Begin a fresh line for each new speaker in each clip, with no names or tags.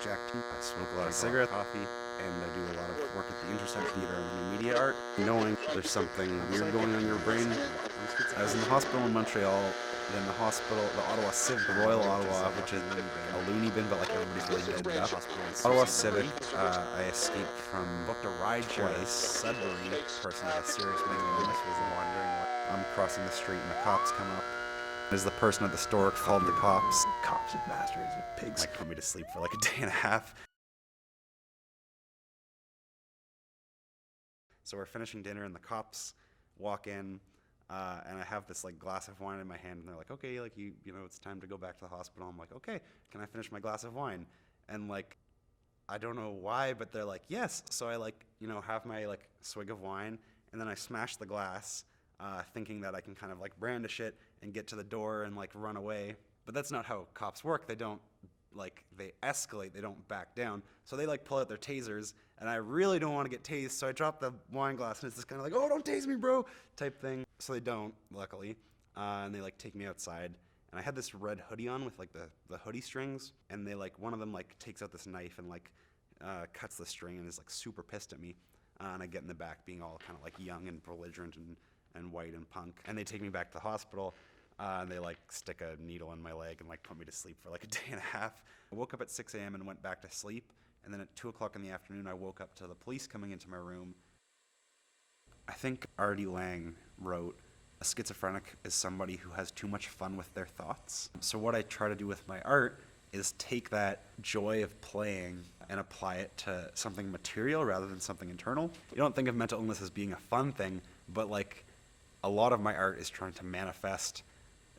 project. I smoke a lot of cigarettes, coffee, and I do a lot of work at the intersection theater and media art. Knowing there's something weird going on in your brain. I was in the hospital in Montreal, then the hospital, the Ottawa Civic, the Royal Ottawa, which is a loony bin, but like everybody's really dead up. Ottawa Civic, I escaped from, booked a ride twice. Sudbury, person with a serious mental illness was wandering. I'm crossing the street and the cops come up. As the person at the store called the cops. Cops and bastards and pigs. Like put me to sleep for like a day and a half. So we're finishing dinner and the cops walk in, and I have this like glass of wine in my hand and they're like, okay, like you know, it's time to go back to the hospital. I'm like, okay, can I finish my glass of wine? And like, I don't know why, but they're like, yes. So I like, you know, have my like swig of wine and then I smash the glass, thinking that I can kind of like brandish it and get to the door and like run away. But that's not how cops work. They don't like, they escalate, they don't back down. So they like pull out their tasers and I really don't want to get tased. So I drop the wine glass and it's just kind of like, oh, don't tase me, bro, type thing. So they don't, luckily. And they like take me outside. And I had this red hoodie on with like the hoodie strings. And they like, one of them like takes out this knife and like cuts the string and is like super pissed at me. And I get in the back being all kind of like young and belligerent and white and punk. And they take me back to the hospital. And they like stick a needle in my leg and like put me to sleep for like a day and a half. I woke up at 6 a.m. and went back to sleep. And then at 2 o'clock in the afternoon, I woke up to the police coming into my room. I think Artie Lang wrote, a schizophrenic is somebody who has too much fun with their thoughts. So what I try to do with my art is take that joy of playing and apply it to something material rather than something internal. You don't think of mental illness as being a fun thing, but like a lot of my art is trying to manifest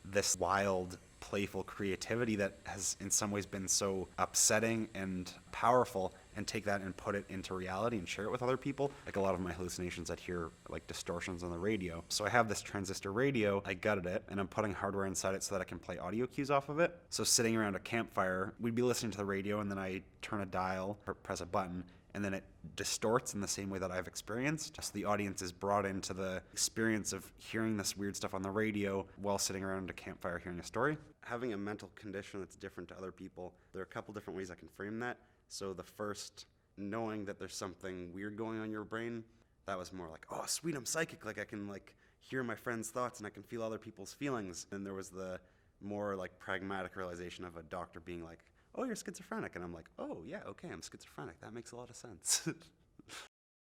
this wild, playful creativity that has in some ways been so upsetting and powerful, and take that and put it into reality and share it with other people. Like a lot of my hallucinations, I'd hear like distortions on the radio. So I have this transistor radio, I gutted it, and I'm putting hardware inside it so that I can play audio cues off of it. So sitting around a campfire, we'd be listening to the radio and then I turn a dial or press a button, and then it distorts in the same way that I've experienced. So the audience is brought into the experience of hearing this weird stuff on the radio while sitting around a campfire hearing a story. Having a mental condition that's different to other people, there are a couple different ways I can frame that. So the first, knowing that there's something weird going on in your brain, that was more like, oh sweet, I'm psychic, like I can like hear my friends' thoughts and I can feel other people's feelings. And there was the more like pragmatic realization of a doctor being like, oh, you're schizophrenic. And I'm like, oh, yeah, okay, I'm schizophrenic. That makes a lot of sense.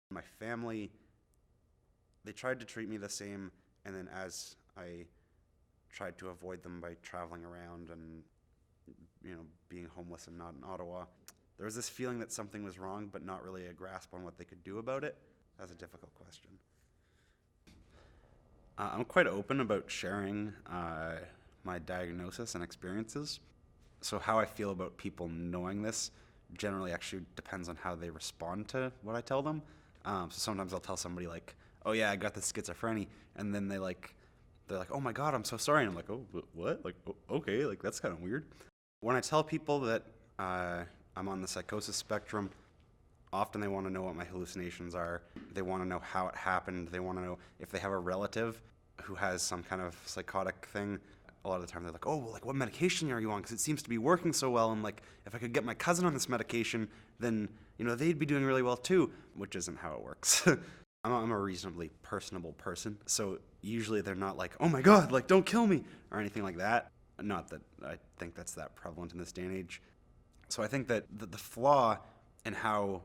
My family, they tried to treat me the same, and then as I tried to avoid them by traveling around and, you know, being homeless and not in Ottawa, there was this feeling that something was wrong, but not really a grasp on what they could do about it. That's a difficult question. I'm quite open about sharing my diagnosis and experiences. So how I feel about people knowing this generally actually depends on how they respond to what I tell them. So sometimes I'll tell somebody like, oh yeah, I got this schizophrenia, and then they're like, oh my God, I'm so sorry. And I'm like, oh, what? Like, okay, like that's kind of weird. When I tell people that I'm on the psychosis spectrum, often they want to know what my hallucinations are. They want to know how it happened. They want to know if they have a relative who has some kind of psychotic thing. A lot of the time they're like, oh, well, like what medication are you on? Because it seems to be working so well. And like, if I could get my cousin on this medication, then, you know, they'd be doing really well too, which isn't how it works. I'm a reasonably personable person. So usually they're not like, oh my God, like don't kill me or anything like that. Not that I think that's that prevalent in this day and age. So I think that the flaw in how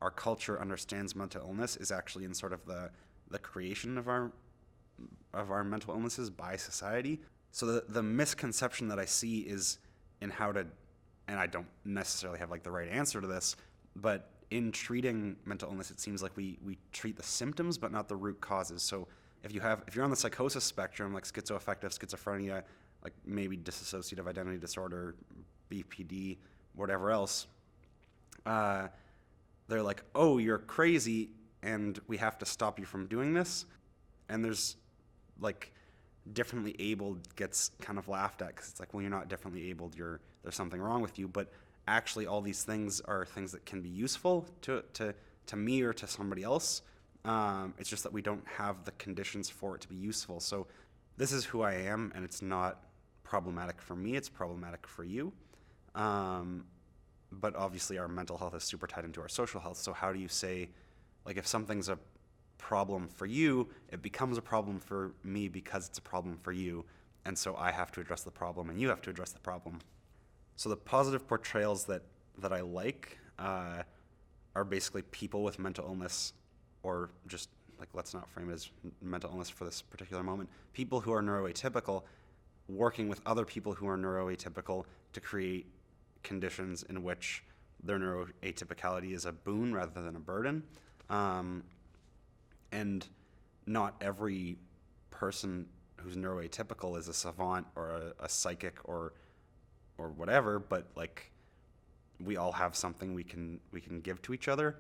our culture understands mental illness is actually in sort of the creation of our mental illnesses by society. So the misconception that I see is in how to, and I don't necessarily have like the right answer to this, but in treating mental illness, it seems like we treat the symptoms but not the root causes. So if you're on the psychosis spectrum, like schizoaffective schizophrenia, like maybe dissociative identity disorder, BPD, whatever else, they're like, oh, you're crazy and we have to stop you from doing this. And there's like, differently abled gets kind of laughed at because it's like, well, you're not differently abled, there's something wrong with you. But actually all these things are things that can be useful to me or to somebody else. It's just that we don't have the conditions for it to be useful. So this is who I am, and it's not problematic for me, it's problematic for you. but obviously our mental health is super tied into our social health. So how do you say, like, if something's a problem for you, it becomes a problem for me because it's a problem for you, and so I have to address the problem and you have to address the problem. So the positive portrayals that I like are basically people with mental illness, or just, like, let's not frame it as mental illness for this particular moment, people who are neuroatypical working with other people who are neuroatypical to create conditions in which their neuroatypicality is a boon rather than a burden. And not every person who's neuroatypical is a savant or a psychic or whatever, but like we all have something we can give to each other.